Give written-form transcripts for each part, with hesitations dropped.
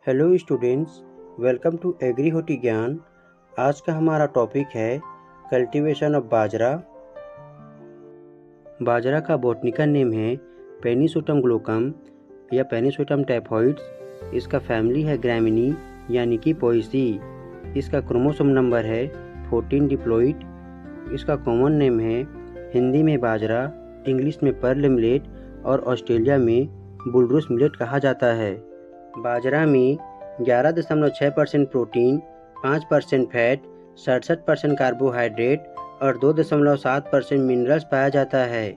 Hello students, welcome to agri होटी ज्ञान। आज का हमारा टॉपिक है कल्टीवेशन ऑफ बाजरा। बाजरा का बॉटनिकल नेम है पेनिसोटम ग्लोकम या पेनिसोटम टाइफॉइड्स। इसका फैमिली है ग्रामिनी यानी कि पोएसी। इसका क्रोमोसोम नंबर है 14 डिप्लॉइड। इसका कॉमन नेम है हिंदी में बाजरा, इंग्लिश में पर्ल मिलेट और ऑस्ट्रेलिया में बुलरूस मिलेट कहा जाता है। बाजरा में 11.6% प्रोटीन, 5% फैट, 67% कार्बोहाइड्रेट और 2.7% मिनरल्स पाया जाता है।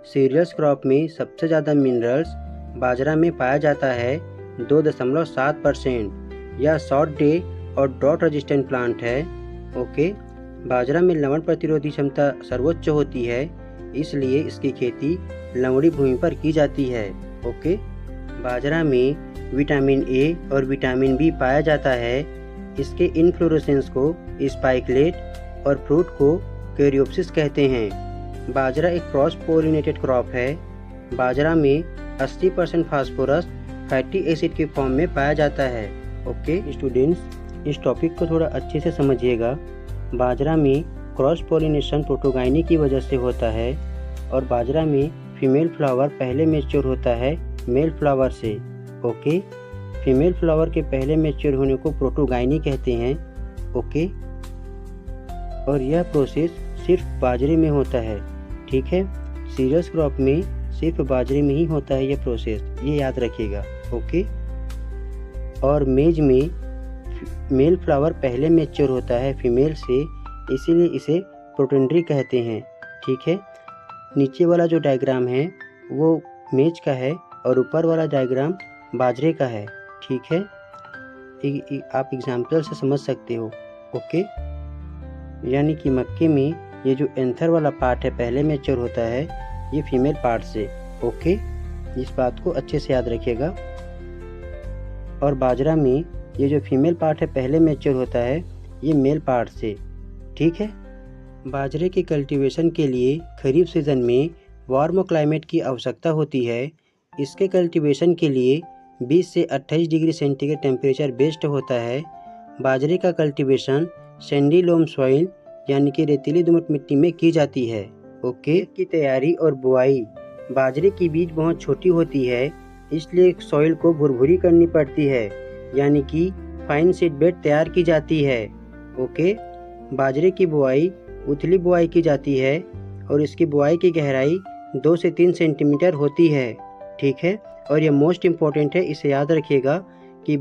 सीरियल्स क्रॉप में सबसे ज़्यादा मिनरल्स बाजरा में पाया जाता है 2.7%। यह शॉर्ट डे और ड्रॉट रेजिस्टेंट प्लांट है। ओके, बाजरा में लवण प्रतिरोधी क्षमता सर्वोच्च होती है, इसलिए इसकी खेती लवणी भूमि पर की जाती है। ओके, बाजरा में विटामिन ए और विटामिन बी पाया जाता है। इसके इनफ्लोरेसेंस को स्पाइकलेट और फ्रूट को कैरियोप्सिस कहते हैं। बाजरा एक क्रॉस पोलिनेटेड क्रॉप है। बाजरा में 80% फास्फोरस फैटी एसिड के फॉर्म में पाया जाता है। ओके स्टूडेंट्स, इस टॉपिक को थोड़ा अच्छे से समझिएगा। बाजरा में क्रॉस पोलिनेशन प्रोटोगाइनी की वजह से होता है और बाजरा में फीमेल फ्लावर पहले मैच्योर होता है मेल फ्लावर से। ओके, फीमेल फ्लावर के पहले मैच्योर होने को प्रोटोगाइनी कहते हैं। ओके, और यह प्रोसेस सिर्फ बाजरे में होता है। ठीक है, सीरियस क्रॉप में सिर्फ बाजरे में ही होता है यह प्रोसेस, ये याद रखिएगा। ओके, और मेज में मेल फ्लावर पहले मैच्योर होता है फीमेल से, इसीलिए इसे प्रोटेंड्री कहते हैं। ठीक है, नीचे वाला जो डायग्राम है वो मेज का है और ऊपर वाला डायग्राम बाजरे का है। ठीक है, आप एग्जाम्पल से समझ सकते हो। ओके, यानी कि मक्के में ये जो एंथर वाला पार्ट है पहले मैच्योर होता है ये फीमेल पार्ट से। ओके, इस बात को अच्छे से याद रखिएगा। और बाजरा में ये जो फीमेल पार्ट है पहले मैच्योर होता है ये मेल पार्ट से। ठीक है, बाजरे के कल्टीवेशन के लिए खरीफ सीजन में वार्म क्लाइमेट की आवश्यकता होती है। इसके कल्टीवेशन के लिए 20 से 28 डिग्री सेंटीग्रेड टेम्परेचर बेस्ट होता है। बाजरे का कल्टीवेशन सैंडी लोम सॉइल यानी कि रेतीली दोमट मिट्टी में की जाती है। ओके, की तैयारी और बुआई। बाजरे की बीज बहुत छोटी होती है, इसलिए सॉइल को भुरभुरी करनी पड़ती है, यानी कि फाइन सीड बेड तैयार की जाती है। ओके, बाजरे की बुआई उथली बुआई की जाती है और इसकी बुआई की गहराई 2 से 3 सेंटीमीटर होती है। ठीक है, और ये मोस्ट इम्पॉर्टेंट है, इसे याद रखिएगा कि